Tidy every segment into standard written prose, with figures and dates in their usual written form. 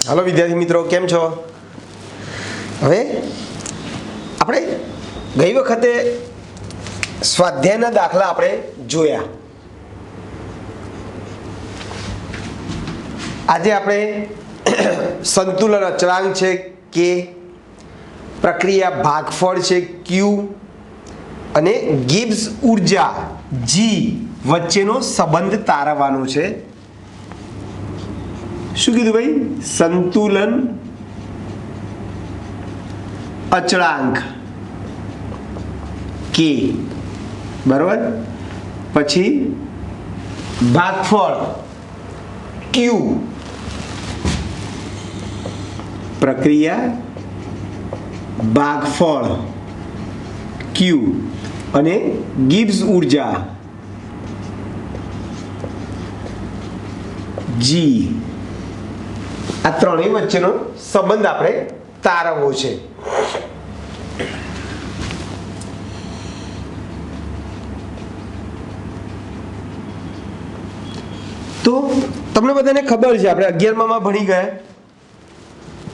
Hello विद्यार्थी मित्रों, केम छो? हवे આપણે ગઈ વખતે સ્વાધ્યાયના દાખલા આપણે જોયા। આજે આપણે સંતુલન અચળાંક છે કે, પ્રક્રિયા ભાગફળ છે ક્યુ અને ગિબ્સ ઉર્જા જી વચ્ચેનો સંબંધ તારવવાનો છે। શું કીધું ભાઈ? સંતુલન અચળાંક કે, બરાબર, પછી ભાગફળ ક્યુ, પ્રક્રિયા ભાગફળ ક્યુ અને ગિબ્સ ઉર્જા જી, આ ત્રણેય વચ્ચેનો સંબંધ આપણે તારવવો છે। તો તમને બધાને ખબર છે, આપણે 11માં ભણી ગયા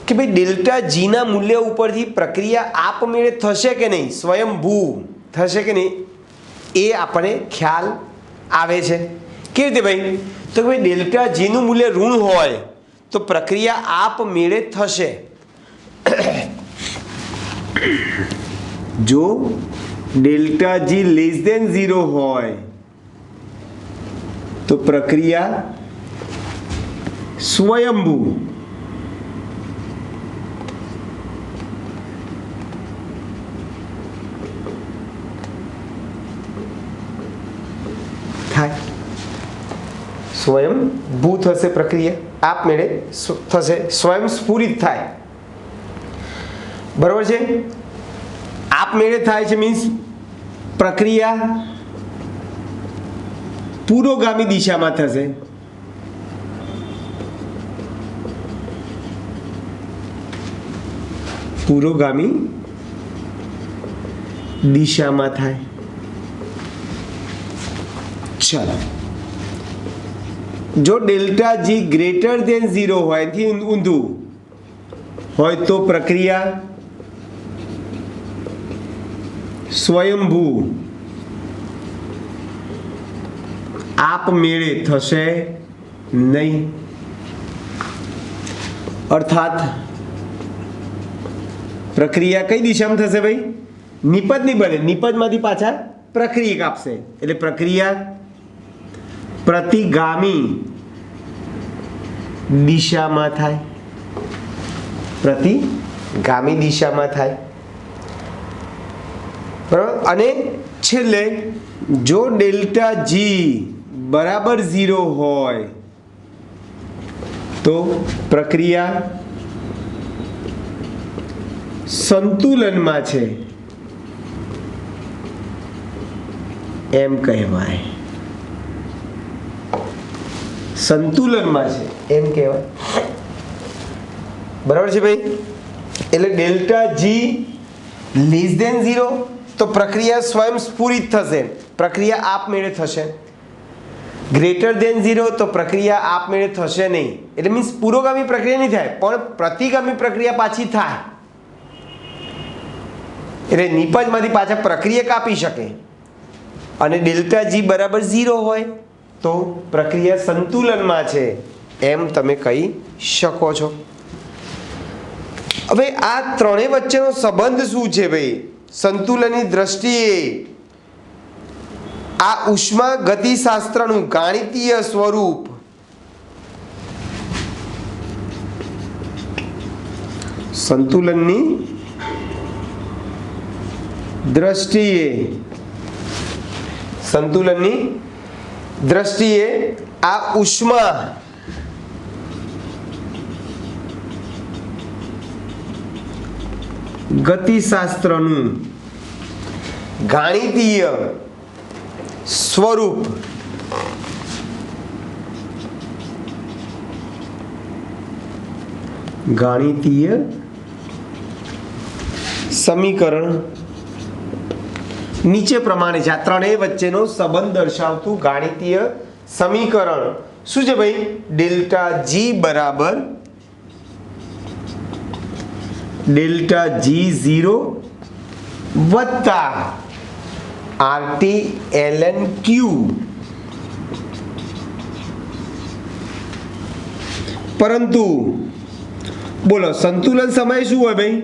કે ભાઈ ડેલ્ટા જી ના મૂલ્ય ઉપરથી પ્રક્રિયા આપમેળે થશે કે નહીં, સ્વયંભૂ થશે કે નહીં, એ આપણને ખ્યાલ આવે છે। કેવી રીતે ભાઈ? તો ભાઈ ડેલ્ટા જી નું મૂલ્ય ઋણ હોય તો પ્રક્રિયા આપમેળે થશે। જો ડેલ્ટા જી લેસ દેન 0 હોય તો પ્રક્રિયા સ્વયંભૂ થાય, સ્વયંભૂ થશે, પ્રક્રિયા આપમેળે થશે, સ્વયંસ્ફુરિત થાય, બરાબર છે? આપમેળે થાય છે મીન્સ પ્રક્રિયા પુરોગામી દિશામાં થશે, પુરોગામી દિશામાં થાય। ચાલો, જો ડેલ્ટા જી ગ્રેટર દેન 0 હોય, એથી ઊંધું હોય તો પ્રક્રિયા સ્વયંભૂ આપમેળે થશે નહીં। અર્થાત પ્રક્રિયા કઈ દિશામાં થશે ભાઈ? નિપજ નહીં બને, નિપજમાંથી પાછા પ્રક્રિયક આપશે, એટલે પ્રક્રિયા પ્રતિગામી દિશામાં થાય, પ્રતિગામી દિશામાં થાય, બરાબર। અને છેલ્લે જો ડેલ્ટા જી બરાબર 0 હોય તો પ્રક્રિયા સંતુલનમાં છે એમ કહેવાય, સંતુલનમાં છે એમ કહેવાય, બરાબર છે ભાઈ? એટલે ડેલ્ટા જી લેસ દેન 0 તો પ્રક્રિયા સ્વયંસ્ફુરિત થશે, પ્રક્રિયા આપમેળે થશે। ગ્રેટર દેન 0 તો પ્રક્રિયા આપમેળે થશે નહીં, એટલે મીન્સ પુરોગામી પ્રક્રિયા નહીં થાય, પણ પ્રતિગામી પ્રક્રિયા પાછી થાય, એટલે નિપજમાંથી પાછા પ્રક્રિયક આપી શકે। અને ડેલ્ટા જી બરાબર 0 હોય તો પ્રક્રિયા સંતુલનમાં છે એમ તમે કહી શકો છો। હવે આ ત્રણેય વચ્ચેનો સંબંધ શું છે ભાઈ? સંતુલનની દ્રષ્ટિએ આ ઉષ્મા ગતિશાસ્ત્રનું ગાણિતીય સ્વરૂપ સંતુલનની દ્રષ્ટિએ આ ઉષ્મા ગતિશાસ્ત્રનું ગાણિતીય સ્વરૂપ ગાણિતીય સમીકરણ નીચે પ્રમાણે છે। આ ત્રણેય વચ્ચેનો સંબંધ દર્શાવતું ગાણિતીય સમીકરણ શું છે ભાઈ? ડેલ્ટા જી બરાબર ડેલ્ટા G0 વત્તા RT ln Q પરંતુ બોલો સંતુલન સમયે શું હોય ભાઈ?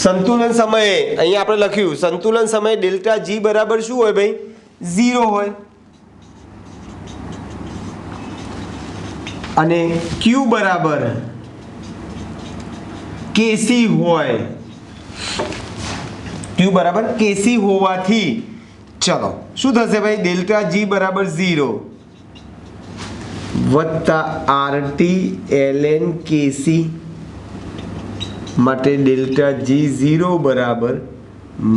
સંતુલન સમયે અહીંયા આપણે લખ્યું સંતુલન સમયે ડેલ્ટા G બરાબર શું હોય ભાઈ? 0 હોય અને Q બરાબર KC હોય. Q બરાબર KC હોવાથી ચલો શું થશે ભાઈ? ડેલ્ટા G બરાબર 0 વત્તા RT ln KC માટે ડેલ્ટા G0 બરાબર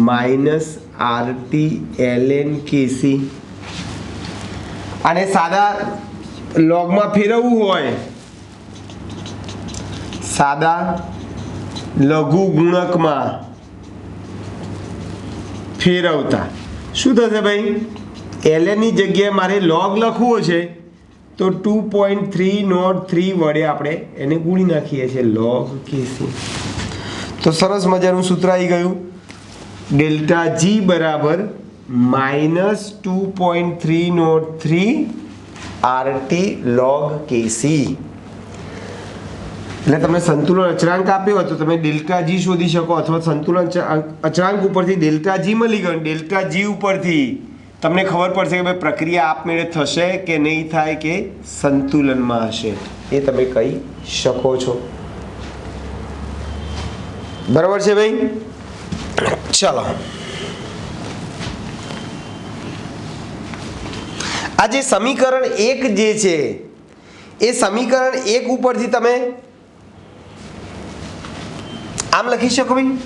માઇનસ RT ln KC. અને સાદા લોગમાં ફેરવવું હોય, સાદા લઘુ ગુણકમાં ફેરવતા શું થશે ભાઈ? ln ની જગ્યાએ મારે લોગ લખવો છે તો 2.303 વડે આપણે એને ગુણી નાખીએ છીએ log KC. તો સરસ મજાનું સૂત્ર આવી ગયું. ડેલ્ટા G બરાબર માઇનસ 2.303 RT log KC. એટલે તમને સંતુલન અચળાંક આપ્યો હોય તો તમે ડેલ્ટા G શોધી શકો અથવા સંતુલન અચળાંક ઉપરથી ડેલ્ટા G મળી ગયો. ડેલ્ટા G ઉપરથી તમને ખબર પડશે કે ભાઈ પ્રક્રિયા આપમેળે થશે કે નહીં થાય કે સંતુલનમાં હશે, એ તમે કહી શકો છો. બરાબર છે ભાઈ? ચલો આ જે સમીકરણ 1 જે છે એ સમીકરણ 1 ઉપરથી તમે આમ લખી શકો ભાઈ.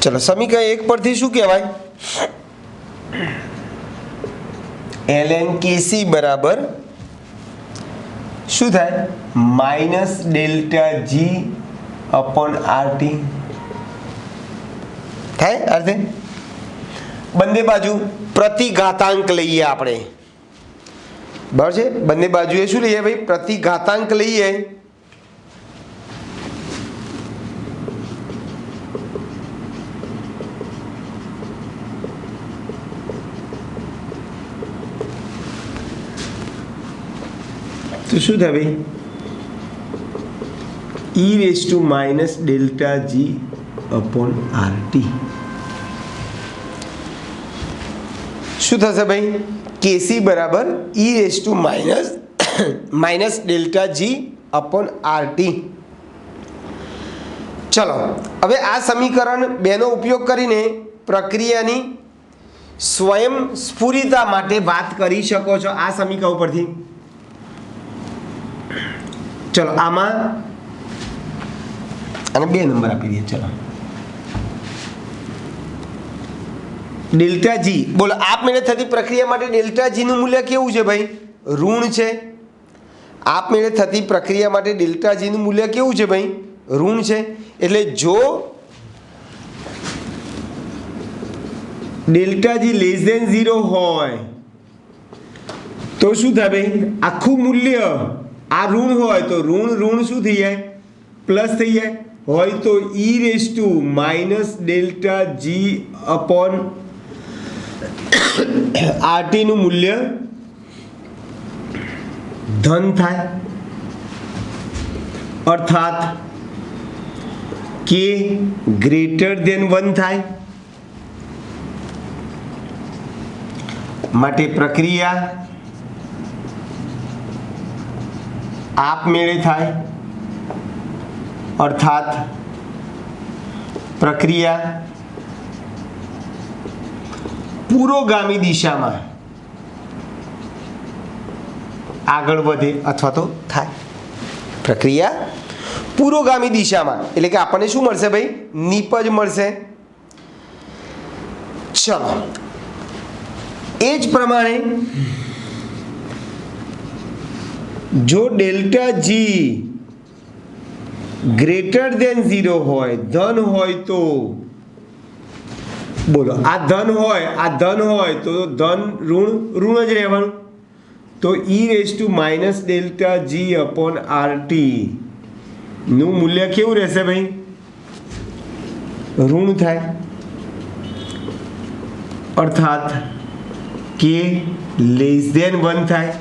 ચલો સમીકરણ 1 પરથી શું કહેવાય? ln KC બરાબર શું થાય? Minus delta G upon RT થાય. અર્થે બંને બાજુ પ્રતિઘાતાંક લઈએ આપણે. બરાબર છે? બંને બાજુએ શું લઈએ ભાઈ? પ્રતિઘાતાંક લઈએ. તો શું થાય ભાઈ? e raise to minus delta G upon RT. શું થશે ભાઈ? KC બરાબર e raise to minus delta G upon RT. ચલો હવે આ સમીકરણ 2 નો ઉપયોગ કરીને પ્રક્રિયાની સ્વયં સ્ફુરિતા માટે વાત કરી શકો છો આ સમીકરણ ઉપરથી. ચલો આમાં અને 2 નંબર આપી દઈએ. ચલો ડેલ્ટા G બોલો આપમેળે થતી પ્રક્રિયા માટે ડેલ્ટા G નું મૂલ્ય કેવું છે ભાઈ? ઋણ છે. આપમેળે થતી પ્રક્રિયા માટે ડેલ્ટા G નું મૂલ્ય કેવું છે ભાઈ? ઋણ છે. એટલે જો ડેલ્ટા G લેસ ધેન 0 હોય તો શું થાય ભાઈ? આખું મૂલ્ય આ ઋણ હોય તો ઋણ શું થઈ જાય? પ્લસ થઈ જાય. હોય તો e raise to minus delta G upon RT નું મૂલ્ય ધન થાય. અર્થાત k ગ્રેટર ધેન 1 થાય. માટે પ્રક્રિયા આપમેળે થાય. અર્થાત પ્રક્રિયા પુરોગામી દિશામાં આગળ વધે અથવા તો થાય. પ્રક્રિયા પુરોગામી દિશામાં એટલે કે આપણને શું મળશે ભાઈ? નિપજ મળશે. ચલો એ જ પ્રમાણે જો ડેલ્ટા G ગ્રેટર ધેન 0 હોય, ધન હોય તો બોલો, આ ધન હોય તો ધન ઋણ જ રહેવાનું. તો e⁻⁻⁻g/RT નું મૂલ્ય કેવું રહેશે ભાઈ? ઋણ થાય. અર્થાત k <1 થાય.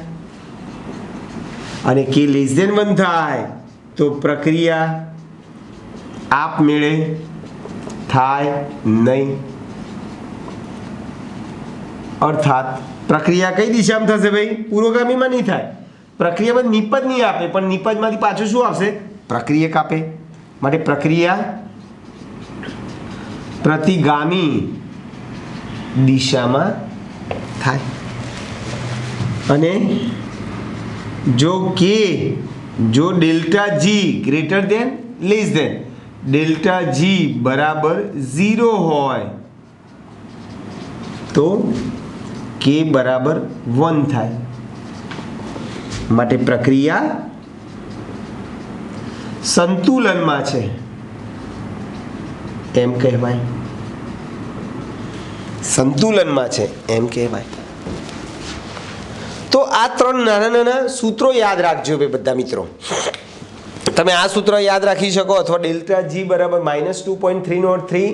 અને k <1 થાય તો પ્રક્રિયા આપમેળે થાય નહીં. અર્થાત પ્રક્રિયા કઈ દિશામાં થશે ભાઈ? પુરોગામીમાં નહીં થાય. પ્રક્રિયામાં નિપજ નહીં આપે, પણ નિપજમાંથી પાછું શું આવશે? પ્રક્રિયક આપે. માટે પ્રક્રિયા પ્રતિગામી દિશામાં થાય. અને જો delta G greater than less than delta G બરાબર 0 હોય તો k બરાબર 1 થાય. માટે પ્રક્રિયા સંતુલનમાં છે એમ કહેવાય. સંતુલનમાં છે એમ કહેવાય. તો આ 3 નાના નાના સૂત્રો યાદ રાખજો ભાઈ બધા મિત્રો. તમે આ સૂત્ર યાદ રાખી શકો, અથવા ડેલ્ટા જી બરાબર -2.303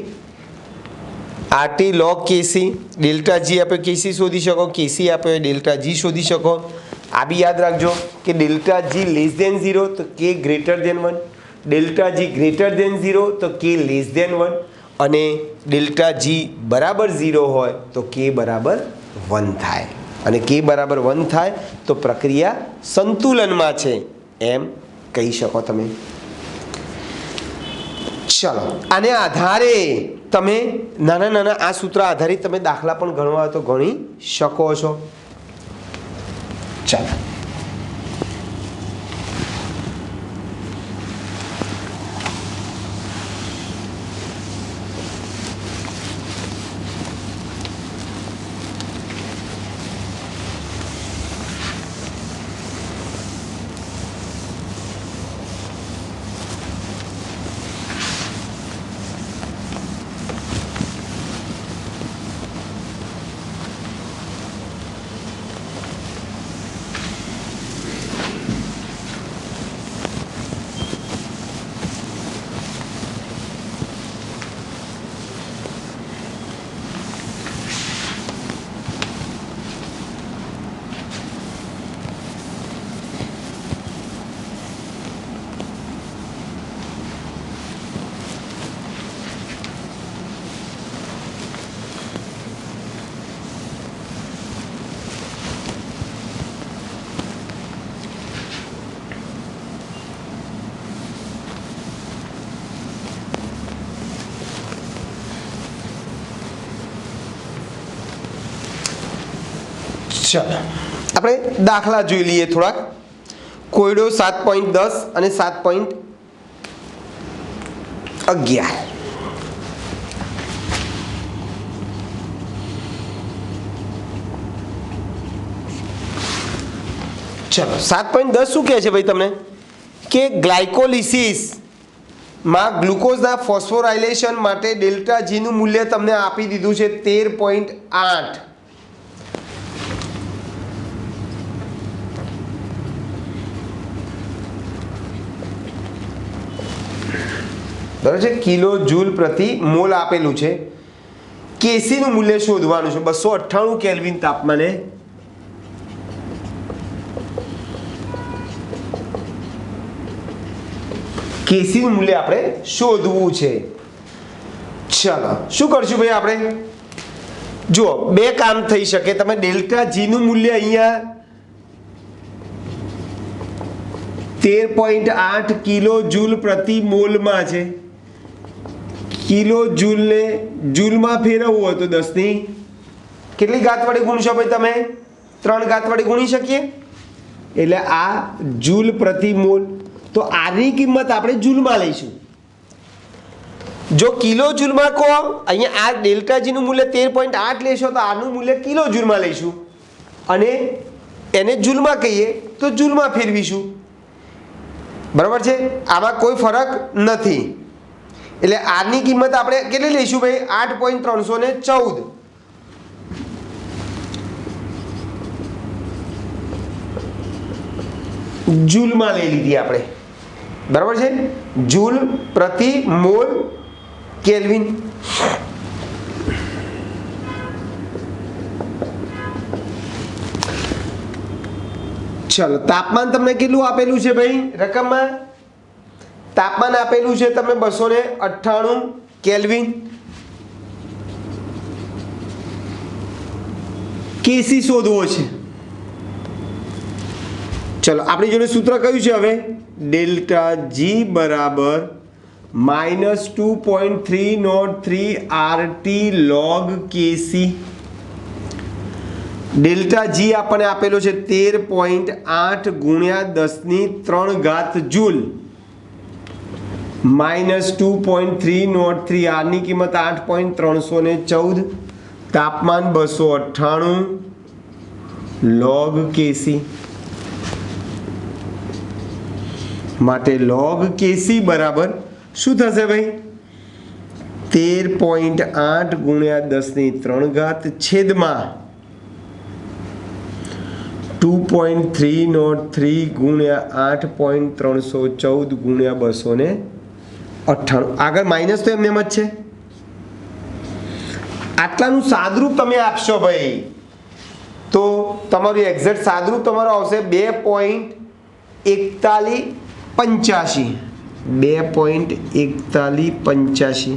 RT log KC. Delta G આપ્યો KC શોધી શકો, KC આપ્યો ડેલ્ટા જી શોધી શકો. આ બી યાદ રાખજો કે ડેલ્ટા જી <0 તો k >1, ડેલ્ટા જી >0 તો k <1, અને ડેલ્ટા જી બરાબર 0 હોય તો k બરાબર 1 થાય. અને k બરાબર 1 થાય તો પ્રક્રિયા સંતુલનમાં છે એમ કહી શકો તમે. ચલો, આને આધારે તમે નાના નાના આ સૂત્ર આધારિત તમે દાખલા પણ ગણવા હોય તો ગણી શકો છો. ચાલો, ચાલો આપણે દાખલા જોઈ લઈએ થોડાક. કોયડો 7.10 અને 7.11. ચલો 7.10 શું કહે છે ભાઈ તમને? કે ગ્લાયકોલિસિસ માં ગ્લુકોઝના ફોસ્ફોરાયલેશન માટે ડેલ્ટા જી નું મૂલ્ય તમને આપી દીધું છે 13.8. બરાબર છે? કિલો જૂલ પ્રતિ મોલ આપેલું છે. કેસી નું મૂલ્ય શોધવાનું છે 298 કેલ્વિન તાપમાને. કેસી નું મૂલ્ય આપણે શોધવું છે. ચાલો શું કરશું ભાઈ આપણે? જુઓ, બે કામ થઈ શકે. તમે ડેલ્ટા જી નું મૂલ્ય અહીંયા 13.8 કિલો જૂલ પ્રતિ મોલમાં છે. કિલો જૂલને જૂલમાં ફેરવવું હોય તો 10 ની કેટલી ઘાત વડે ગુણશો ભાઈ? તમે 3 ઘાત વડે ગુણી શકીએ. એટલે આ જૂલ પ્રતિ મોલ. તો આની કિંમત આપણે જૂલમાં લઈશું. જો કિલો જૂલમાં કહો, અહીંયા આ ડેલ્ટા જી નું મૂલ્ય 13.8 લેશો તો આનું મૂલ્ય કિલો જૂલમાં લઈશું, અને એને જૂલમાં કહીએ તો જૂલમાં ફેરવીશું. બરાબર છે? આમાં કોઈ ફરક નથી. એટલે આરની કિંમત આપણે કેટલી લઈશું ભાઈ? 8.314 જૂલમાં લઈ લીધી આપણે, બરાબર છે? જૂલ પ્રતિ મોલ કેલ્વિન. ચલો, તાપમાન તમને કેટલું આપેલું છે ભાઈ રકમમાં? તાપમાન આપેલું છે તમે 298 કેલ્વિન. કેસી શોધવો છે. ચલો, આપણી જોડે સૂત્ર કયું છે હવે? ડેલ્ટા જી બરાબર -2.303 RT log કેસી. ડેલ્ટા જી આપણને આપેલો છે 13.8 ગુણ્યા 10³ જૂલ -2.303 R ની કિંમત 8.314, તાપમાન 298 log કેસી. માટે log કેસી બરાબર શું થશે ભાઈ? 13.8 ગુણ્યા 10³ છેદમાં 2.303 ગુણ્યા 8.314 ગુણ્યા 298. આગળ માઇનસ તો એમને એમ જ છે. આટલાનું સાદરૂપ તમે આપશો ભાઈ તો તમારું એક્ઝેક્ટ સાદરૂપ તમારું આવશે 2.4185. 2.4185.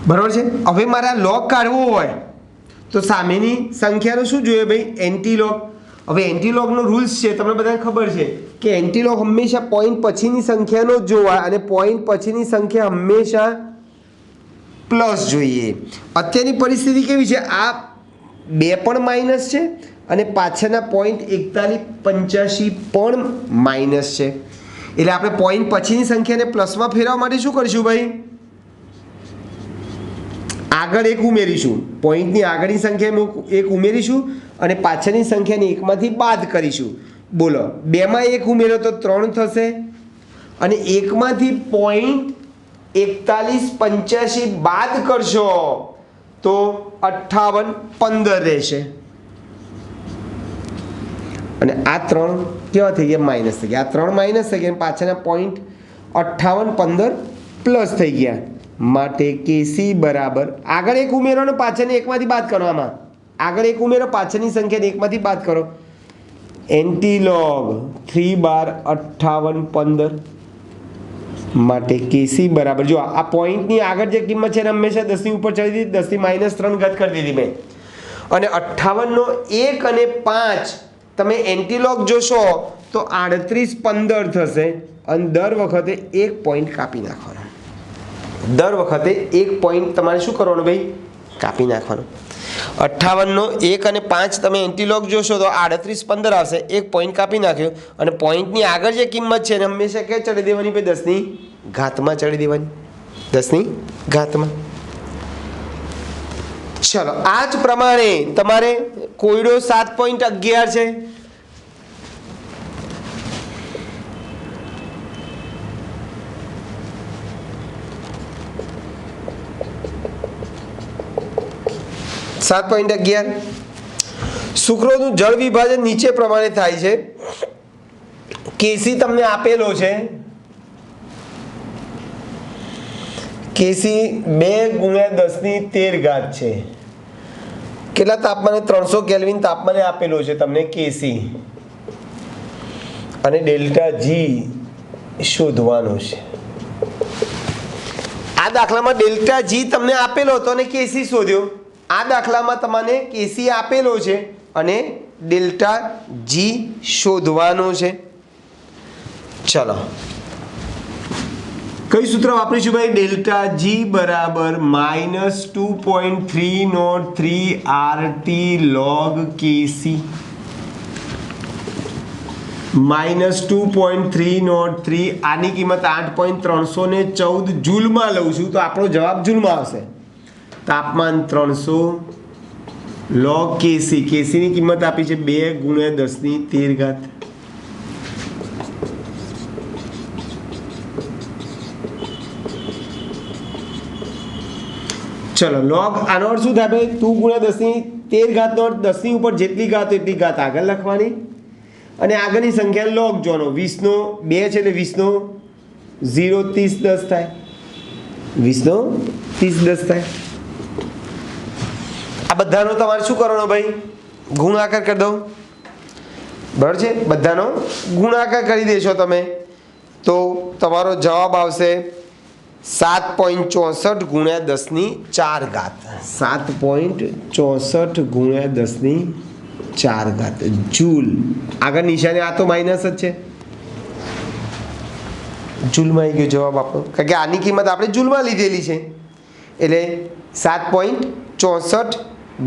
બરાબર છે. હવે મારે આ લોગ કાઢવો હોય તો સામેની સંખ્યાનો શું જોઈએ ભાઈ? એન્ટીલોગ. હવે એન્ટીલોગનો રૂલ્સ છે, તમને બધાને ખબર છે કે એન્ટીલોગ હંમેશા પોઈન્ટ પછીની સંખ્યાનો જ જોવાય અને પોઈન્ટ પછીની સંખ્યા હંમેશા પ્લસ જોઈએ. અત્યારની પરિસ્થિતિ કેવી છે? આ 2 પણ માઇનસ છે અને પાછળના .4185 પણ માઇનસ છે. એટલે આપણે પોઈન્ટ પછીની સંખ્યાને પ્લસમાં ફેરવવા માટે શું કરીશું ભાઈ? આગળ એક ઉમેરીશું, પોઈન્ટની આગળની સંખ્યા એક ઉમેરીશું અને પાછળની સંખ્યાને એકમાંથી બાદ કરીશું. બોલો, 2માં 1 ઉમેરો તો 3 થશે અને એકમાંથી .4185 બાદ કરશો તો 5815 રહેશે. અને આ 3 કેવા થઈ ગયા? માઇનસ થઈ ગયા. આ 3 માઇનસ થઈ ગયા, પાછળના .5815 પ્લસ થઈ ગયા. માટે કેસી બરાબર આગળ એક ઉમેરો અને પાછળની એકમાંથી બાદ કરવામાં. આગળ એક ઉમેરો, પાછળની સંખ્યાને એકમાંથી બાદ કરો. એન્ટીલોગ 3/5815 માટે કેસી બરાબર, જો આ પોઈન્ટની આગળ જે કિંમત છે એને હંમેશા 10 ની ઉપર ચડી દીધી, 10 ની -3 કરી દીધી મેં. અને 58 નો 1 અને 5 તમે એન્ટીલોગ જોશો તો 3815 થશે અને દર વખતે 1 પોઈન્ટ કાપી નાખવાનો. દર વખતે 1 પોઈન્ટ તમારે શું કરવાનું ભાઈ? કાપી નાખવાનું. 58 નો 1 અને 5 તમે એન્ટીલોગ જોશો તો 3815 આવશે. 1 પોઈન્ટ કાપી નાખ્યો અને પોઈન્ટની આગળ જે કિંમત છે એને હંમેશા કે ચડી દેવાની ભાઈ? 10 ની ઘાતમાં ચડી દેવાની. 10 ની ઘાતમાં. ચલો, આ જ પ્રમાણે તમારે કોયડો 7.11 છે. સુક્રોઝનું જળ વિભાજન નીચે પ્રમાણે થાય છે. કેસી તમને આપેલો છે. કેસી 2 ગુણ્યા 10³ છે. કેટલા તાપમાને? 300 કેલ્વિન તાપમાને આપેલો છે તમને કેસી. અને ડેલ્ટા જી શોધવાનો છે. આ દાખલામાં ડેલ્ટા જી તમને આપેલો હતો અને કેસી શોધ્યો. આ દાખલામાં તમને કેસી આપેલો છે અને ડેલ્ટા જી શોધવાનો છે. ચલો, કયું સૂત્ર વાપરીશું ભાઈ? ડેલ્ટા જી બરાબર -2.303 RT log કેસી. -2.303 આની કિંમત 8.314 જૂલમાં લઉં છું તો આપણો જવાબ જૂલમાં આવશે. તાપમાન 300 log KC, KC ની કિંમત આપી છે 2 ગુણ્યા 10 ની 13 ઘાત. ચલો log આનો અર્થ શું થાય ભાઈ? 2 ગુણ્યા 10 ની 13 ઘાત નો અર્થ 10 ની ઉપર જેટલી ઘાત હોય એટલી ઘાત આગળ લખવાની અને આગળની સંખ્યા log જોનો. 20 નો 2 છે એટલે 20 નો 0 30 10 થાય. 20 નો 30 10 થાય. આ બધાનો તમારે શું કરવાનો ભાઈ? ગુણાકાર કરી દો. બરાબર છે? બધાનો ગુણાકાર કરી દેશો તમે તો તમારો જવાબ આવશે 7.64 ગુણ્યા 10 ની 4 ઘાત. 7.64 ગુણ્યા 10 ની 4 ઘાત જૂલ. આગળ નિશાની આ તો માઇનસ જ છે. જૂલમાં આવી ગયો જવાબ આપણો, કારણ કે આની કિંમત આપણે જૂલમાં લીધેલી છે. એટલે 7.64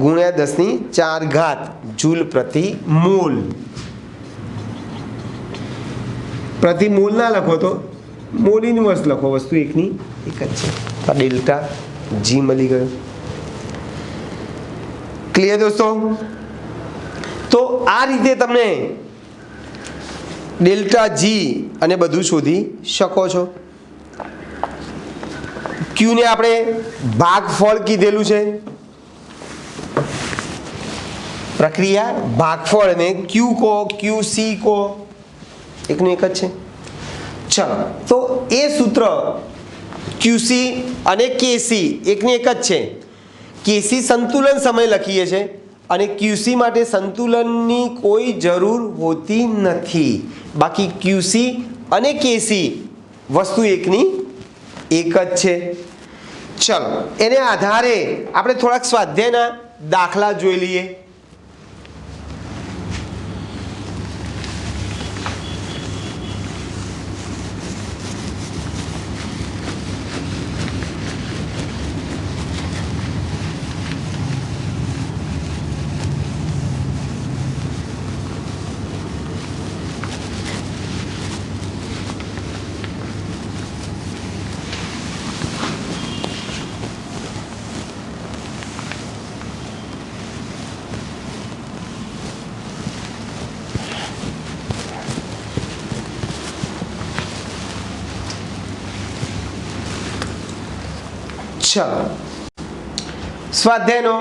ગુણ્યા 10 ની 4 ઘાત જૂલ પ્રતિ મોલ. પ્રતિ મોલ ના લખો તો મોલ ઇન્વર્સ લખો. વસ્તુ એકની એક જ છે. આ ડેલ્ટા જી મળી ગયો. ક્લિયર દોસ્તો? તો આ રીતે તમને ડેલ્ટા જી અને બધું શોધી શકો છો. ક્યુ ને આપણે ભાગફળ કીધેલું છે. પ્રક્રિયા ભાગફળ ને ક્યુ કો ક્યુ સી કો એકનું એક જ છે. ચલો તો એ સૂત્ર ક્યુસી અને કેસી એકની એક જ છે. કેસી સંતુલન સમય લખીએ છીએ અને ક્યુસી માટે સંતુલનની કોઈ જરૂર હોતી નથી. બાકી ક્યુસી અને કેસી વસ્તુ એકની એક જ છે. ચલો એને આધારે આપણે થોડાક સ્વાધ્યાયના દાખલા જોઈ લઈએ. ચલો સ્વાધ્યાયનો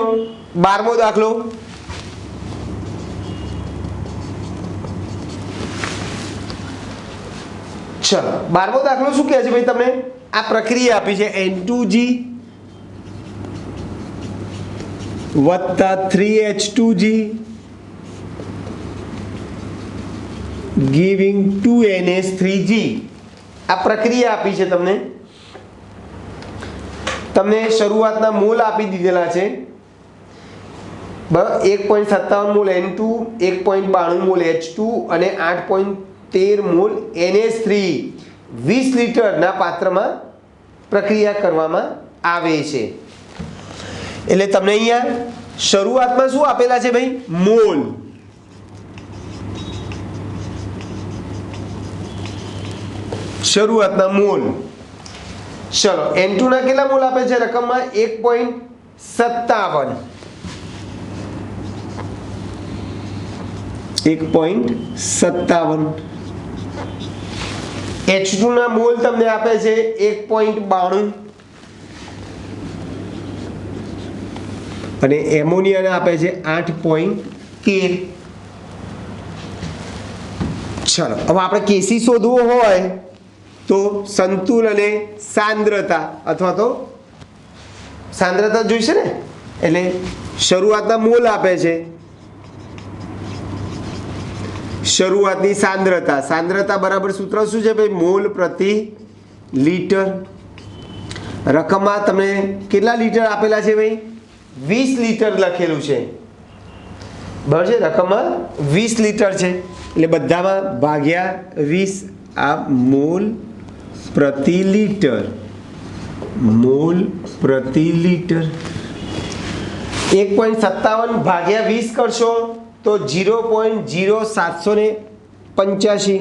12મો દાખલો. ચલો 12મો દાખલો શું કહે છે ભાઈ? તમને આ પ્રક્રિયા આપી છે N2G વત્તા 3H2G giving 2NH3G. આ પ્રક્રિયા આપી છે તમને. તમને શરૂઆતના મોલ આપી દીધેલા છે. બરાબર? 1.57 મોલ N2, 1.92 મોલ H2 અને 8.13 મોલ NH3 20 લીટરના પાત્રમાં પ્રક્રિયા કરવામાં આવે છે. એટલે તમને અહીંયા શરૂઆતમાં શું આપેલા છે ભાઈ? મોલ. શરૂઆતના મોલ. ચલો N2 ના કેટલા મોલ આપે છે રકમમાં? 1.57. 1.57. H2 ના મોલ તમને આપે છે 1.92 અને એમોનિયાને આપે છે 8.13. ચલો હવે આપણે કેસી શોધવો હોય તો સંતુલ અને સાંદ્રતા અથવા તો સાંદ્રતા જોઈશે ને. એટલે શરૂઆતના મોલ આપે છે, શરૂઆતની સાંદ્રતા. સાંદ્રતા બરાબર સૂત્ર શું છે ભાઈ? મોલ પ્રતિ લીટર. રકમમાં તમને કેટલા લીટર આપેલા છે ભાઈ? 20 લીટર લખેલું છે. બરાબર છે? રકમમાં 20 લીટર છે એટલે બધામાં ભાગ્યા 20. આ મોલ પ્રતિ લીટર. મોલ પ્રતિ લીટર. 1.57 ભાગ્યા 20 કરશો તો 0.0785.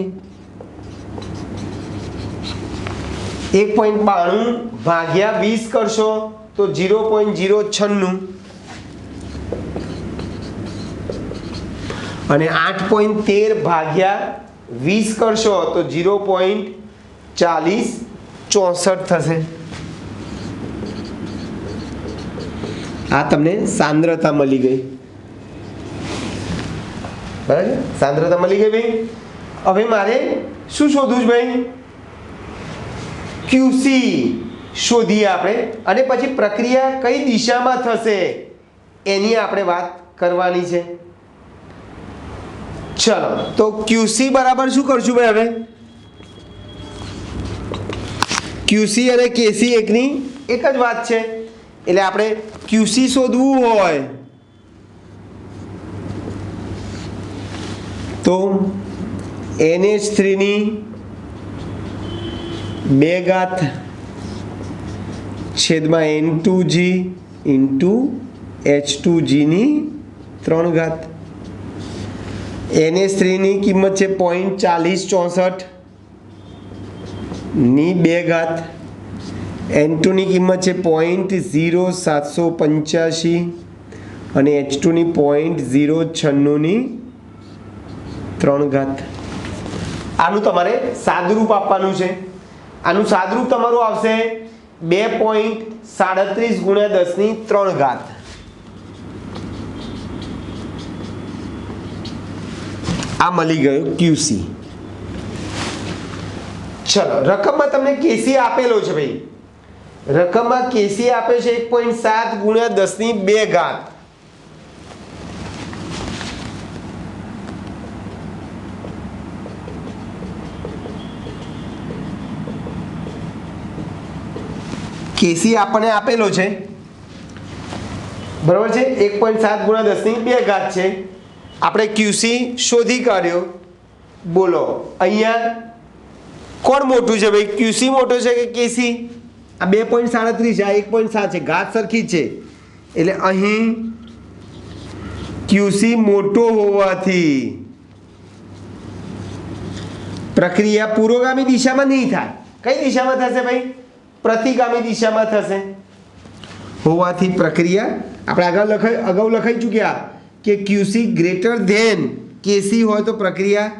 1.92 ભાગ્યા 20 કરશો તો 0.096. અને 8.13 ભાગ્યા 20 કરશો તો 0.4064 થશે. આ તમને સાંદ્રતા મળી ગઈ. બરાબર, સાંદ્રતા મળી ગઈ ભાઈ. હવે મારે શું શોધવું છે ભાઈ? QC શોધીએ આપણે, અને પછી પ્રક્રિયા કઈ દિશામાં થશે એની આપણે વાત કરવાની છે. ચલો, તો QC બરાબર શું કરશું ભાઈ? હવે QC અને KC એકની એક જ વાત છે. એટલે આપણે QC શોધવું હોય તો NH3 ની 2 ઘાત છેદમાં N2G ઇન્ટુ H2G ની 3 ઘાત. NH3 ની કિંમત છે 0.4064 ની 2 ઘાત. N2 ની કિંમત છે 0.0785 અને H2 ની 0.096 ની 3 ઘાત. આનું તમારે સાદુરૂપ આપવાનું છે. આનું સાદુરૂપ તમારું આવશે 2.37 ગુણ્યા 10 ની 3 ઘાત. આ મળી ગયું QC. ચલો, રકમમાં તમને KC આપેલો છે ભાઈ. રકમમાં KC આપે છે 1.7 ગુણ્યા 10 ની 2 ઘાત. KC આપણને આપેલો છે, બરાબર છે. 1.7 ગુણ્યા 10 ની 2 ઘાત છે. આપણે QC શોધી કાઢ્યો. બોલો અહીંયા કોણ મોટું છે ભાઈ? QC મોટો છે કે KC? આ 2.37 છે, આ 1.7 છે, ઘાત સરખી છે. એટલે અહીં QC મોટો હોવાથી પ્રક્રિયા પુરોગામી દિશામાં નહીં થાય. કઈ દિશામાં થશે ભાઈ? પ્રતિગામી દિશામાં થશે. હોવાથી પ્રક્રિયા આપણે અગાઉ લખાઈ ચૂક્યા કે QC ગ્રેટર ધેન KC હોય તો પ્રક્રિયા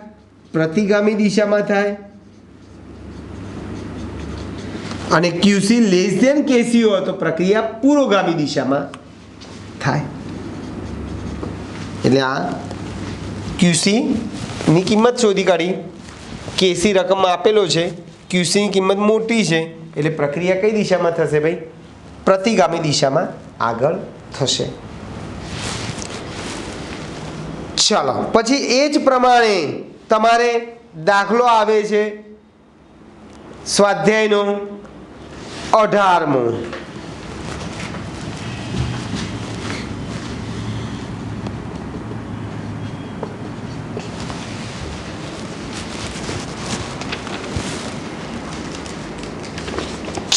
પ્રતિગામી દિશામાં થાય, અને QC લેસ ધેન KC હોય તો પ્રક્રિયા પુરોગામી દિશામાં થાય. એટલે આ QC ની કિંમત શોધી કાઢી. KC રકમમાં આપેલો છે, QC ની કિંમત મોટી છે, એટલે પ્રક્રિયા કઈ દિશામાં થશે ભાઈ? પ્રતિગામી દિશામાં આગળ થશે. ચાલો, પછી એ જ પ્રમાણે તમારે દાખલો આવે છે સ્વાધ્યાયનો 18મો.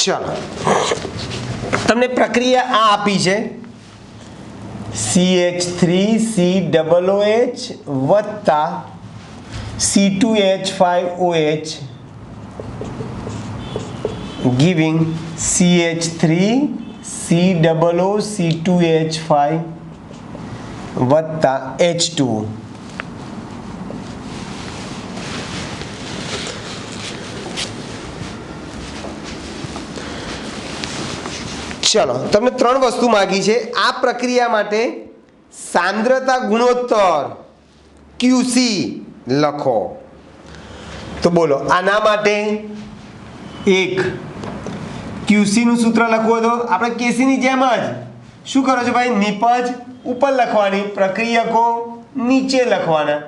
ચાલો, તમને પ્રક્રિયા આ આપી છે CH3COOH વત્તા C2H5OH giving CH3COOC2H5 વત્તા H2O. ચલો, તમને 3 વસ્તુ માગી છે. આ પ્રક્રિયા માટે સાંદ્રતા ગુણોત્તર QC લખો. તો બોલો, આના માટે એક QC નું સૂત્ર લખવું તો આપણે KC ની જેમ જ શું કરો છો ભાઈ? નિપજ ઉપર લખવાની, પ્રક્રિયકો નીચે લખવાના.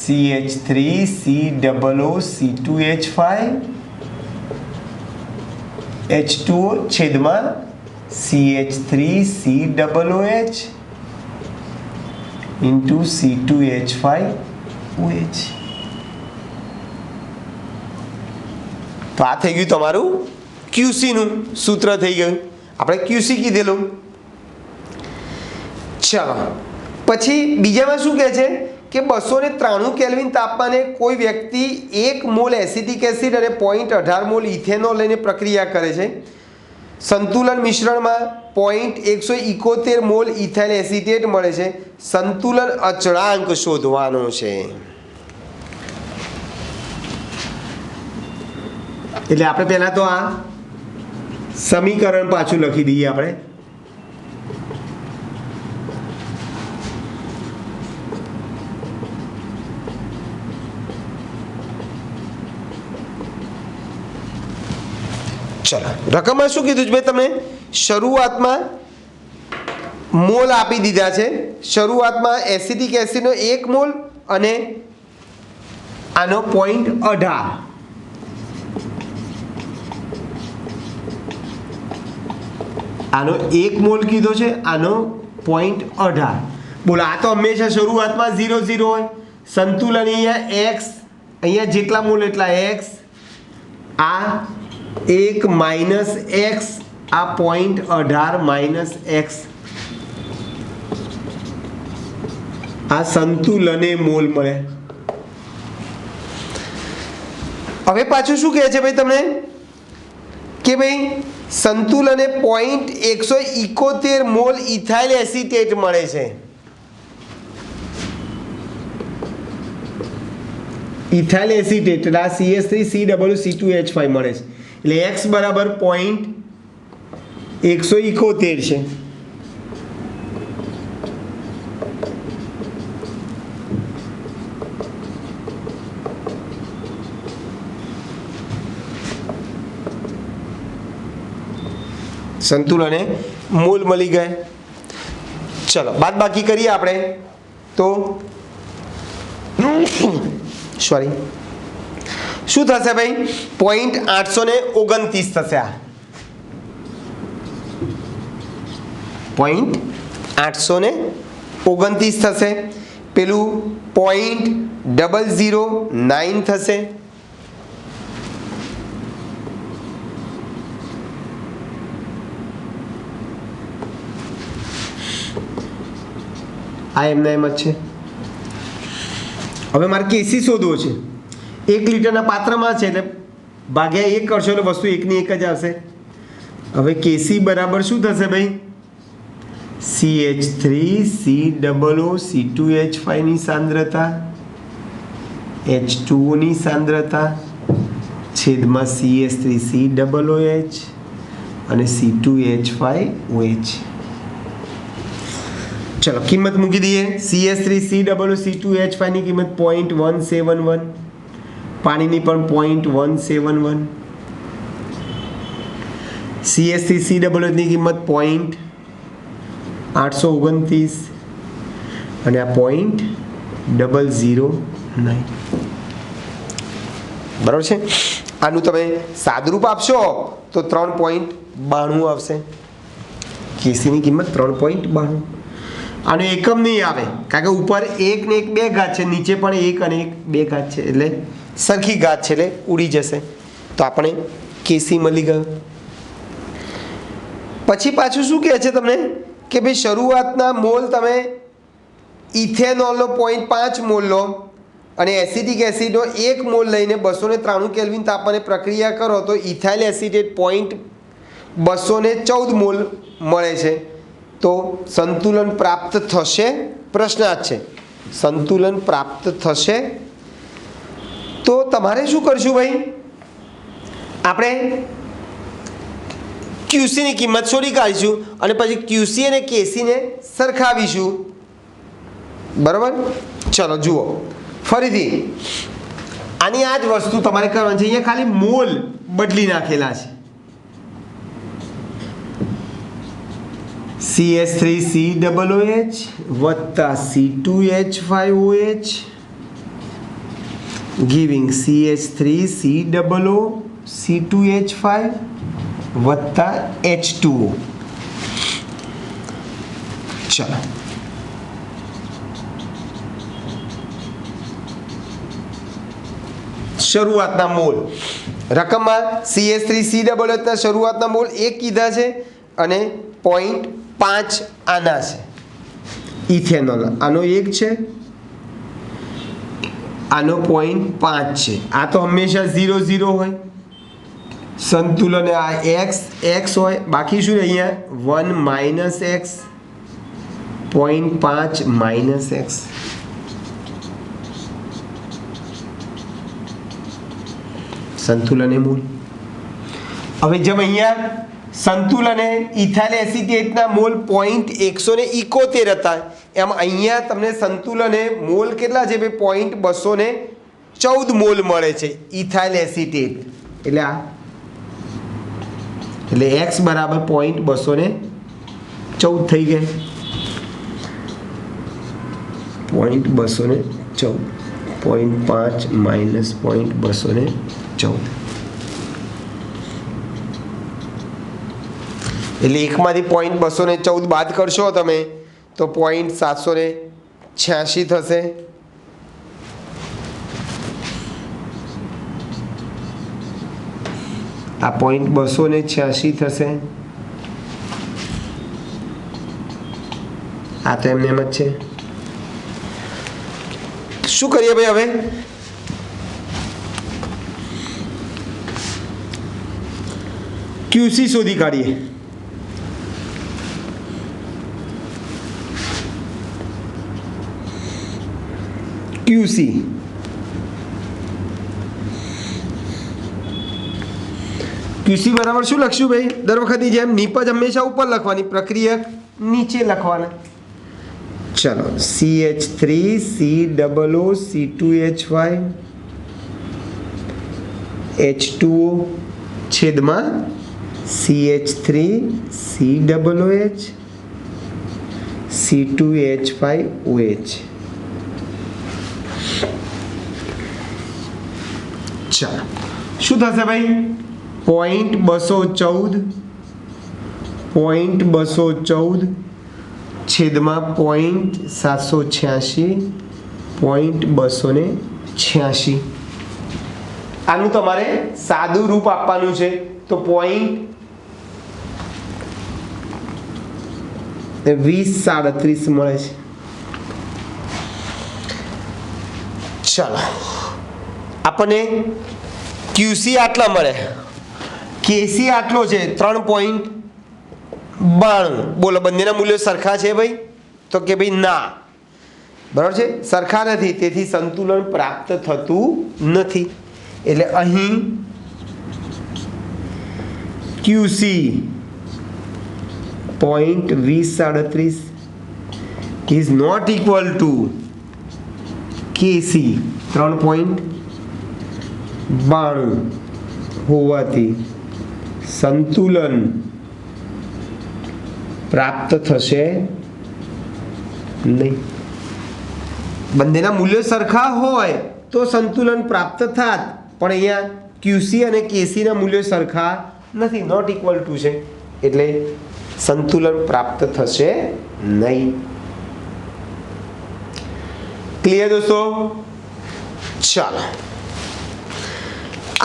CH3COOC2H5 H2O છેદમાં CH3COOH ઇન્ટુ C2H5OH. તો આ થઈ ગયું તમારું QC નું સૂત્ર થઈ ગયું. આપણે QC કીધેલું. ચાલો, પછી બીજામાં શું કહે છે કે 293 કેલ્વિન તાપમાને કોઈ વ્યક્તિ 1 મોલ એસિટિક એસિડ અને 0.18 મોલ ઇથેનોલ લઈને પ્રક્રિયા કરે છે. સંતુલન મિશ્રણમાં 0.171 મોલ ઇથાઇલ એસિટેટ મળે છે. સંતુલન અચળાંક શોધવાનો છે. એટલે આપણે પહેલા તો આ સમીકરણ પાછું લખી દઈએ આપણે. ચલો, રકમમાં શું કીધું છે ભાઈ તમને? શરૂઆતમાં મોલ આપી દીધા છે. શરૂઆતમાં એસિટિક એસિડનો 1 મોલ અને આનો 0.18. આનો 1 મોલ કીધો છે, આનો 0.18. બોલો, આ તો હંમેશા શરૂઆતમાં 0 0 હોય. સંતુલન અહીંયા x, અહીંયા જેટલા મોલ એટલા x, આ 1 માઇનસ x, આ 0.18 માઇનસ x. આ સંતુલને મોલ મળે. હવે પાછું શું કહે છે ભાઈ તમને કે ભાઈ સંતુલને 0.171 મોલ ઇથાઇલ એસિટેટ મળે છે. ઇથાઇલ એસિટેટ એટલે આ CH3COOC2H5 મળે છે. એટલે x બરાબર 0.171 છે. સંતુલને મોલ મળી ગયા. ચલો, બાદ બાકી કરીએ આપણે તો સોરી શું થશે ભાઈ? 0.829 થશે. આ 0.829 થશે. પેલું 0.009 થશે. આ એમના એમ જ છે. હવે મારે કેસી શોધવો છે. 1 લીટરના પાત્રમાં છે એટલે ભાગ્યા 1 કરશો એટલે વસ્તુ એકની એક જ આવશે. હવે કેસી બરાબર શું થશે ભાઈ? CH3COOC2H5 ની સાંદ્રતા, H2O ની સાંદ્રતા છેદમાં CH3COOH અને C2H5OH. ચલો, કિંમત મૂકી દઈએ. CH3COOC2H5 ની કિંમત 0.171, પાણીની પણ 0.171, CH3COOH ની કિંમત 0.829 અને આ 0.009. બરાબર છે. આનું તમે સાદરૂપ આપશો તો 3.92 આવશે. કેસીની કિંમત 3.92. આનો એકમ નહીં આવે કારણ કે ઉપર 1 ને 1 બે ઘાત છે, નીચે પણ 1 અને 1 બે ઘાત છે એટલે સરખી ઘાત છે એટલે ઉડી જશે. તો આપણે કેસી મળી ગયો. પછી પાછું શું કહે છે તમને કે ભાઈ શરૂઆતના મોલ તમે ઇથેનોલનો 0.5 મોલ લો અને એસિટિક એસિડનો 1 મોલ લઈને 293 કેલ્વિન તાપમાને પ્રક્રિયા કરો તો ઇથાઇલ એસિટેટ 214 મોલ મળે છે. તો સંતુલન પ્રાપ્ત થશે? પ્રશ્નાર્થ છે. સંતુલન પ્રાપ્ત થશે તો તમારે શું કરશું ભાઈ? આપણે ક્યુસીની કિંમત શોધી કાઢીશું અને પછી ક્યુસી અને કેસીને સરખાવીશું. બરાબર? ચલો જુઓ ફરીથી આની આ જ વસ્તુ તમારે કરવાની છે. અહીંયા ખાલી મોલ બદલી નાખેલા છે. CH3COOH વત્તા C2H5OH giving CH3COOC2H5 વત્તા H2O. ચલો, શરૂઆતના મોલ રકમમાં CH3COOH ના શરૂઆતના મોલ 1 કીધા છે અને 0.5 આના છે. ઇથેનોલ આનો 1 છે, આનો 0.5 છે. આ તો હંમેશા 0 0 હોય. સંતુલન આ x હોય, બાકી શું અહીંયા 1 માઇનસ એક્સ, 0.5 માઇનસ એક્સ. સંતુલન એ મૂળ. હવે જેમ અહીંયા સંતુલન ઇથાઇલ એસિટેટના મોલ 0.171 હતા, એમ અહીંયા તમને સંતુલન મોલ કેટલા છે ભાઈ? 0.214 મોલ મળે છે ઇથાઇલ એસિટેટ. એટલે આ એટલે x બરાબર 0.214 થઈ ગઈ. 0.214, 0.5 માઇનસ 0.214. એટલે એકમાંથી 0.214 બાદ કરશો તમે તો 0.786 થશે. આ 0.286 થશે. આ તો એમને એમ જ છે. શું કરીએ ભાઈ હવે? QC શોધી કાઢીએ. QC બરાબર શું લખશું ભાઈ? દર વખતની જેમ નિપજ હંમેશા ઉપર લખવાની, પ્રક્રિયક નીચે લખવાના. ચલો, CH3 COO C2H5 H2O છેદમાં CH3 COOH C2H5OH. ચાલો, શું થશે ભાઈ? 0.214 છેદમાં 0.786 0.286. આનું તમારે સાદું રૂપ આપવાનું છે તો 0.2037 મળે છે. ચાલો, આપણને QC આટલા મળે, KC આટલો છે 3.92. બોલો, બંનેના મૂલ્યો સરખા છે ભાઈ? તો કે ભાઈ ના, બરાબર છે, સરખા નથી. તેથી સંતુલન પ્રાપ્ત થતું નથી. એટલે અહીં QC 0.2037 is not equal to KC 3.92 હોવાથી સંતુલન પ્રાપ્ત થશે નહીં. બંનેના મૂલ્યો સરખા હોય તો સંતુલન પ્રાપ્ત થાત, પણ અહીંયા QC અને KC ના મૂલ્યો સરખા નથી, નોટ ઇક્વલ ટુ છે, એટલે સંતુલન પ્રાપ્ત થશે નહીં. ક્લિયર દોસ્તો? ચાલો,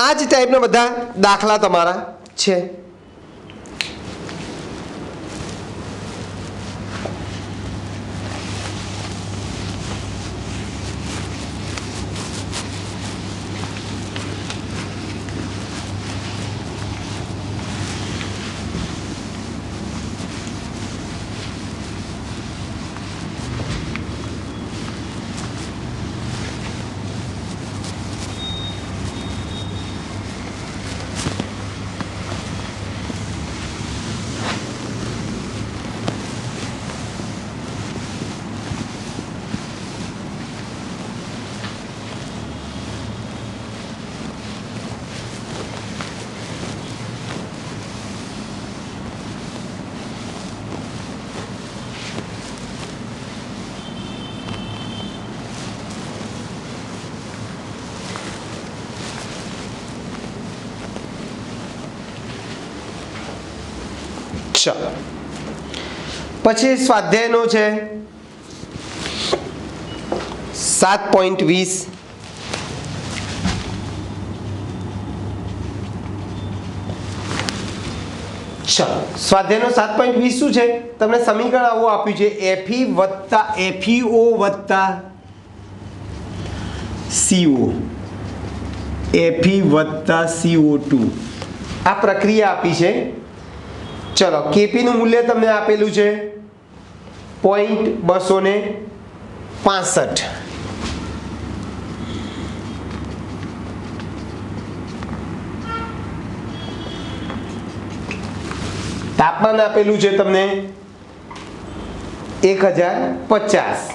આ જ ટાઈપના બધા દાખલા તમારા છે. ચાલો, પછી સ્વાધ્યાયનો છે 7.20. ચાલો, સ્વાધ્યાયનો 7.20 શું છે? તમને સમીકરણ આવું આપ્યું છે, FeO વત્તા CO, Fe વત્તા CO2 આ પ્રક્રિયા આપી છે. ચલો કેપી નું મૂલ્ય તમને આપેલું છે 0.265. તાપમાન આપેલું છે તમને 1050.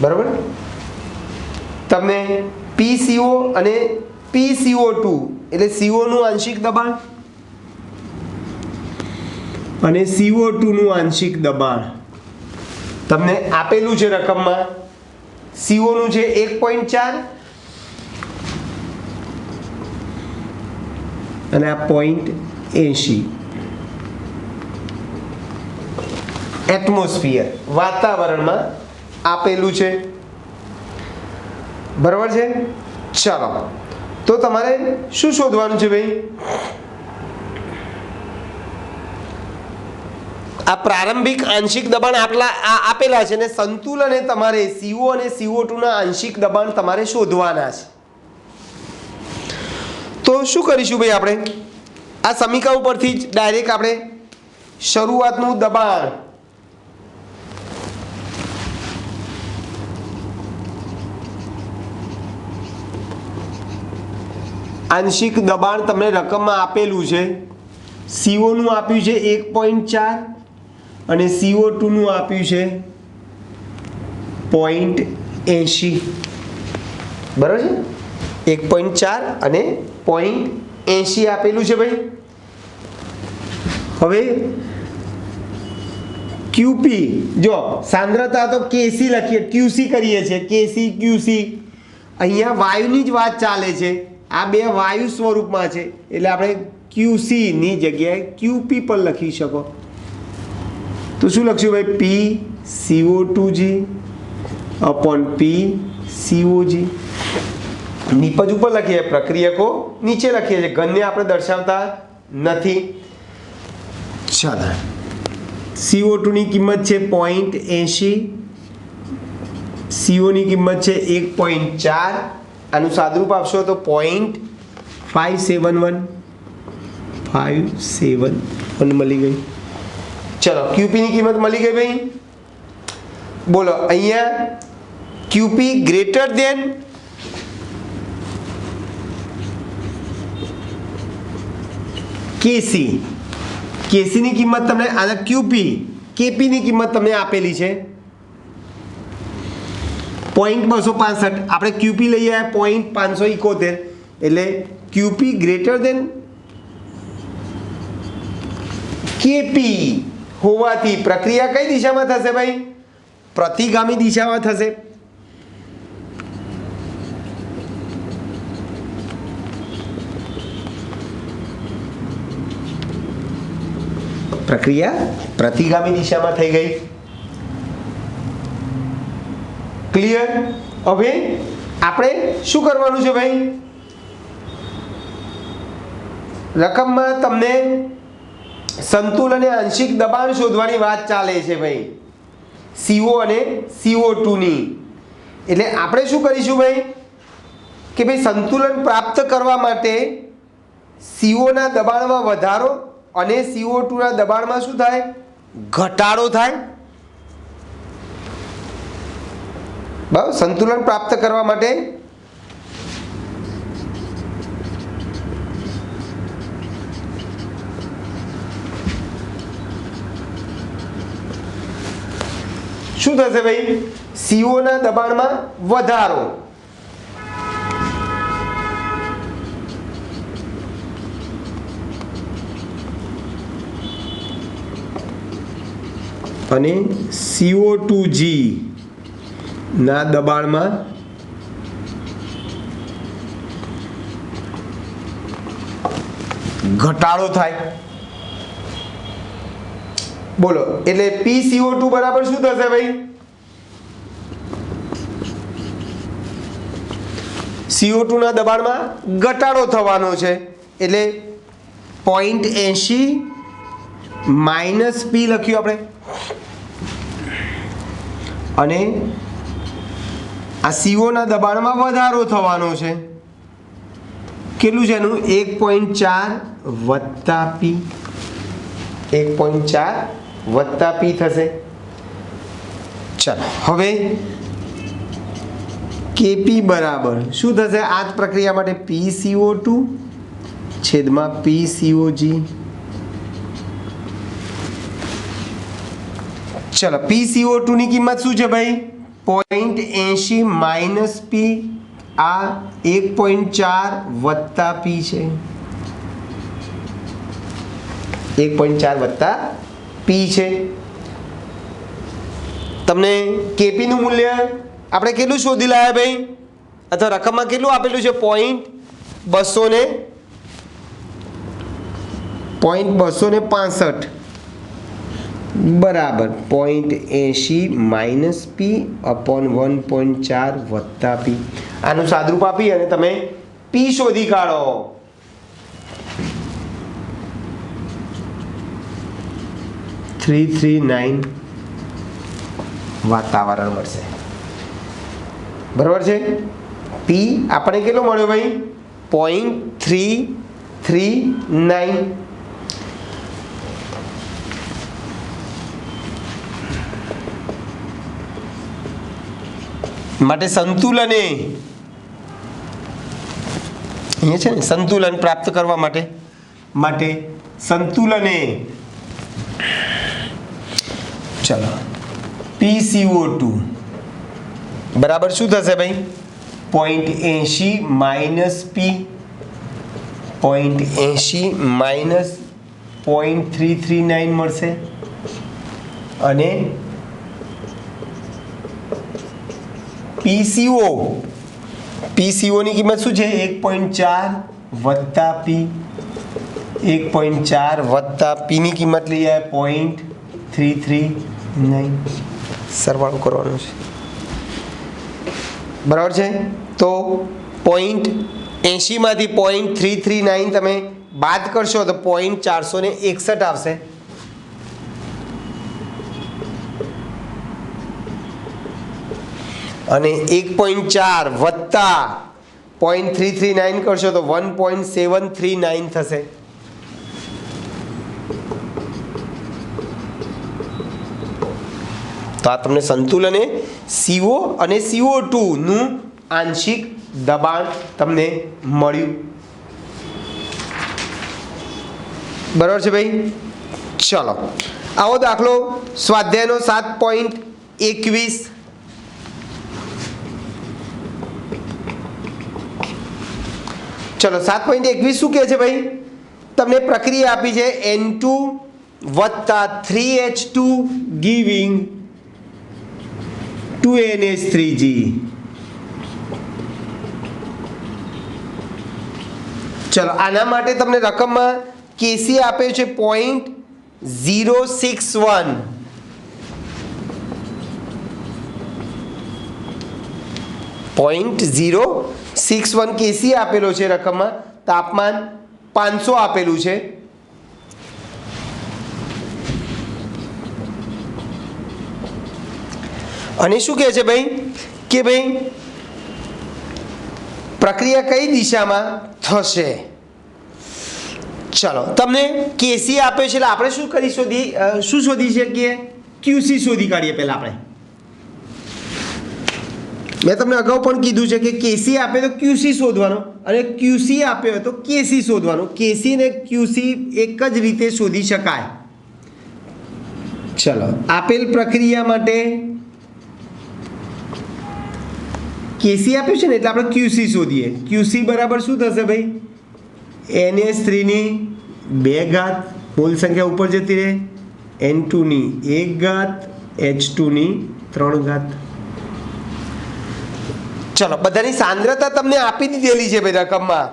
બરાબર. તમને PCO અને PCO2 એટલે CO નું આંશિક દબાણ અને CO2 નું આંશિક દબાણ તમને આપેલું છે રકમમાં. CO નું છે 1.4 અને આ 0.80 એટમોસ્ફિયર વાતાવરણમાં આપેલું છે. બરાબર છે. ચાલો તો તમારે શું શોધવાનું છે ભાઈ? આ પ્રારંભિક આંશિક દબાણ આપેલા છે ને સંતુલન એ તમારે CO અને CO2 ના આંશિક દબાણ તમારે શોધવાના છે. તો શું કરીશું ભાઈ? આપણે આ સમીકરણ ઉપરથી જ ડાયરેક્ટ આપણે શરૂઆતનું દબાણ આંશિક દબાણ તમને રકમમાં આપેલું છે. CO નું આપ્યું છે 1.4 અને CO2 નું આપ્યું છે 0.80. બરાબર છે. 1.4 અને 0.80 આપેલું છે ભાઈ. હવે QP જો સાંદ્રતા તો KC લખીએ, QC કરીએ છીએ, KC QC. અહીંયા વાયુની જ વાત ચાલે છે. આ બે વાયુ સ્વરૂપમાં છે એટલે આપણે QC ની જગ્યાએ QP પણ લખી શકો. તો શું લખશું ભાઈ? PCO2G upon PCOG. નિપજ ઉપર લખીએ, પ્રક્રિયકો નીચે લખીએ છીએ, ઘનને આપણે દર્શાવતા નથી. ચાલો CO2 ની કિંમત છે 0.80, CO ની કિંમત છે 1.4. આનું સાદુરૂપ આપશો તો 0.571 મળી ગઈ. ચલો QP ની કિંમત મળી ગઈ ભાઈ. બોલો અહીંયા QP greater than KC. KC ની કિંમત તમને આ QP KP ની કિંમત તમને આપેલી છે 0.265. આપણે QP લઈ આવ્યા 0.571 એટલે QP ગ્રેટર દેન KP હોવાથી પ્રક્રિયા કઈ દિશામાં થશે ભાઈ? પ્રતિગામી દિશામાં થશે. પ્રક્રિયા પ્રતિગામી દિશામાં થઈ ગઈ. ક્લિયર? હવે આપણે શું કરવાનું છે ભાઈ? રકમમાં તમને સંતુલન અને આંશિક દબાણ શોધવાની વાત ચાલે છે ભાઈ, CO અને CO2 ની. એટલે આપણે શું કરીશું ભાઈ કે ભાઈ સંતુલન પ્રાપ્ત કરવા માટે CO ના દબાણમાં વધારો અને CO2 ના દબાણમાં શું થાય? ઘટાડો થાય. બરાબર. સંતુલન પ્રાપ્ત કરવા માટે શું થશે ભાઈ? CO ના દબાણમાં વધારો અને CO2G ના દબાણમાં ઘટાડો થાય. બોલો એટલે PCO2 બરાબર શું થશે ભાઈ? CO2 ના દબાણમાં ઘટાડો થવાનો છે એટલે 0.80 માઇનસ P લખ્યું આપણે અને આ CO ના દબાણમાં વધારો થવાનો છે. કેટલું છે એનું 1.4 વત્તા P, 1.4 વત્તા P થશે. ચાલો હવે Kp બરાબર શું થશે આ જ પ્રક્રિયા માટે PCO2 છેદમાં PCOG. ચલો PCO2 ની કિંમત શું છે ભાઈ 0.80 માઇનસ P, આ 1.4 વત્તા P છે, 1.4 વત્તા P છે. તમને Kp નું મૂલ્ય આપણે કેટલું શોધી લાયા ભાઈ, અથવા રકમમાં કેટલું આપેલું છે 0.265 બરાબર 0.80 માઇનસ P અપોન 1.4 વત્તા P. આનું સાદરૂપ આપી અને તમે P શોધી કાઢો. વાતાવરણ મળશે. બરાબર છે. P આપણે કેટલો મળ્યો ભાઈ 0.339. માટે સંતુલને અહીંયા છે ને સંતુલન પ્રાપ્ત કરવા માટે સંતુલને ચલો PCO2 બરાબર શું થશે ભાઈ 0.80 માઇનસ P, 0.80 માઇનસ 0.339 મળશે અને PCO ની કિંમત શું છે 1.4 વત્તા P, 1.4 વત્તા P ની કિંમત લઈ આવે 0.339. સરવાળો કરવાનો છે. બરાબર છે. તો 0.80 માંથી 0.339 તમે બાદ કરશો તો 0.461 આવશે. અને 1.4 વત્તા 0.339 કરશો તો 1.739 થશે. તો આ તમને સંતુલને CO અને CO2 નું આંશિક દબાણ તમને મળ્યું. બરાબર છે ભાઈ. ચલો આવો દાખલો સ્વાધ્યાયનો 7.21. ચલો 7.21 શું કહે છે ભાઈ, તમને પ્રક્રિયા આપી છે N2 વત્તા 3H2 ગિવિંગ 2NH3G. ચલો આના માટે તમને રકમમાં Kc આપ્યો છે 0.061. .061 Kc આપેલો છે રકમમાં. તાપમાન 500 આપેલું છે. અને શું કહે છે ભાઈ કે ભાઈ પ્રક્રિયા કઈ દિશામાં થશે. ચલો તમને Kc આપ્યો છે એટલે આપણે શું શોધી શકીએ QC શોધી કાઢીએ. પહેલા આપણે મેં તમને અગાઉ પણ કીધું છે કે Kc આપે તો QC શોધવાનો અને QC આપ્યો તો Kc શોધવાનો. Kc ને QC એક જ રીતે શોધી શકાય. ચલો આપેલ પ્રક્રિયા માટે Kc આપ્યું છે ને એટલે આપણે QC શોધીએ. QC બરાબર શું થશે ભાઈ NH3 ની 2 ઘાત મૂળ સંખ્યા ઉપર જતી રહે, N2 ની 1 ઘાત, H2 ની 3 ઘાત. ચલો બધાની સાંદ્રતા તમને આપી દીધેલી છે ભાઈ રકમમાં.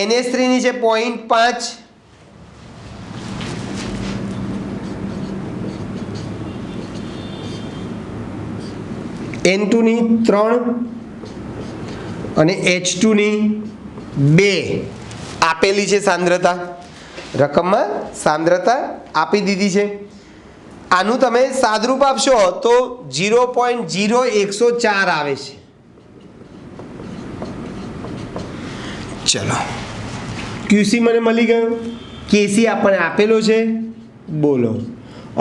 NH3 ની છે 0.5, N2 ની 3 અને H2 ની 2 આપેલી છે સાંદ્રતા. રકમમાં સાંદ્રતા આપી દીધી છે. આનું તમે સાદરૂપ આપશો તો 0.0104 આવે છે. ચલો ક્યુસી મને મળી ગયો, કેસી આપણને આપેલો છે. બોલો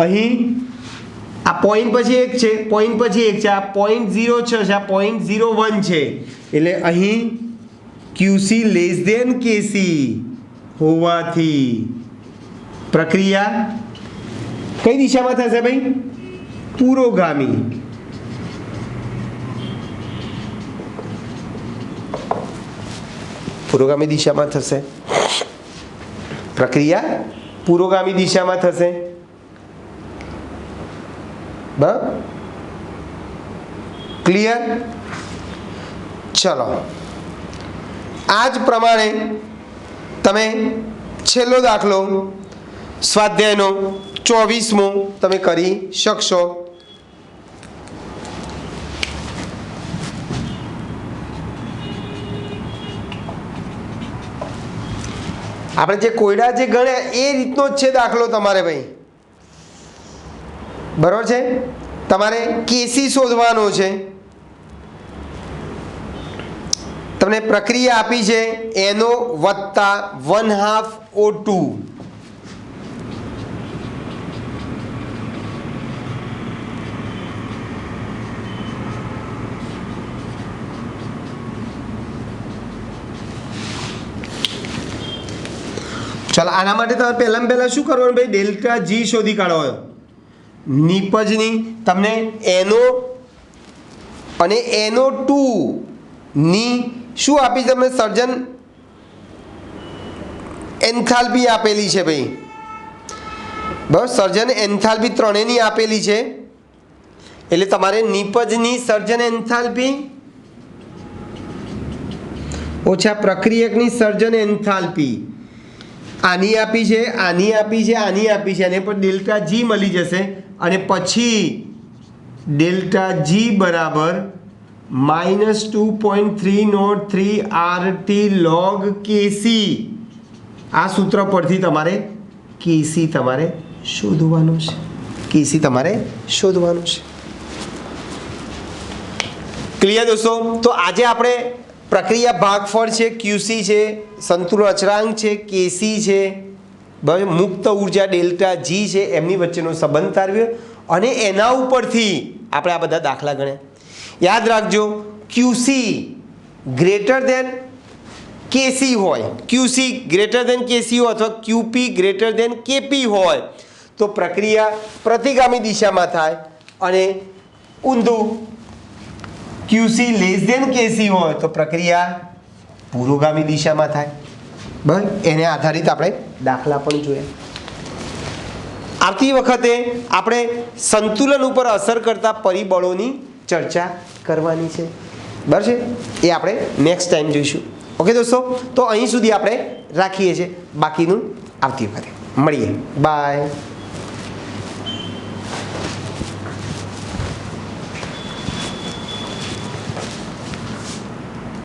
અહીં આ પોઈન્ટ પછી એક છે, પોઈન્ટ પછી એક છે, આ 0.06 છે, આ 0.01 છે, એટલે અહીં ક્યુસી લેસ ધેન કેસી હોવાથી પ્રક્રિયા કઈ દિશામાં થશે ભાઈ? પુરોગામી. પુરોગામી દિશામાં થશે. પ્રક્રિયા પુરોગામી દિશામાં થશે. ક્લિયર? ચલો આ જ પ્રમાણે તમે છેલ્લો દાખલો સ્વાધ્યાયનો 24મો તમે કરી શકશો. આપણે જે કોયડા જે ગણ્યા એ રીતનો જ છે દાખલો તમારે ભાઈ, બરોબર છે? તમારે કેસી શોધવાનો છે. તમને પ્રક્રિયા આપી છે NO વત્તા 1/2 O2. ચાલો આના માટે તમારે પહેલાં શું કરવાનું ભાઈ? ડેલ્ટા જી શોધી કાઢો. નિપજની તમને NO અને NO2 ની શું આપી? તમને સર્જન એન્થાલ્પી આપેલી છે ભાઈ, બરાબર? સર્જન એન્થાલ્પી ત્રણેયની આપેલી છે. એટલે તમારે નિપજની સર્જન એન્થાલ્પી ઓછા પ્રક્રિયકની સર્જન એન્થાલ્પી આની આપી છે, આની આપી છે, આની આપી છે, અને પણ ડેલ્ટા જી મળી જશે. અને પછી ડેલ્ટા જી બરાબર -2.303 RT log કેસી. આ સૂત્ર પરથી તમારે કેસી તમારે શોધવાનું છે. કેસી તમારે શોધવાનું છે. ક્લિયર દોસ્તો? તો આજે આપણે પ્રક્રિયા ભાગફળ છે, ક્યુસી છે, સંતુલન અચળાંક છે, કેસી છે, બરાબર, મુક્ત ઉર્જા ડેલ્ટા જી છે, એમની વચ્ચેનો સંબંધ તારવ્યો અને એના ઉપરથી આપણે આ બધા દાખલા ગણ્યા. યાદ રાખજો, ક્યુસી ગ્રેટર દેન કેસી હોય, ક્યુસી ગ્રેટર દેન કેસી હોય અથવા ક્યુપી ગ્રેટર દેન કેપી હોય તો પ્રક્રિયા પ્રતિગામી દિશામાં થાય, અને ઊંધું ક્યુસી લેસ દેન કેસી હોય તો પ્રક્રિયા પુરોગામી દિશામાં થાય. બરાબર, એને આધારિત આપણે દાખલા પણ જોયા. આવતી વખતે આપણે સંતુલન ઉપર અસર કરતા પરિબળોની ચર્ચા કરવાની છે. બરાબર છે? એ આપણે નેક્સ્ટ ટાઈમ જોઈશું. ઓકે દોસ્તો, તો અહીં સુધી આપણે રાખીએ છીએ. બાકીનું આવતી વખતે મળીએ. બાય.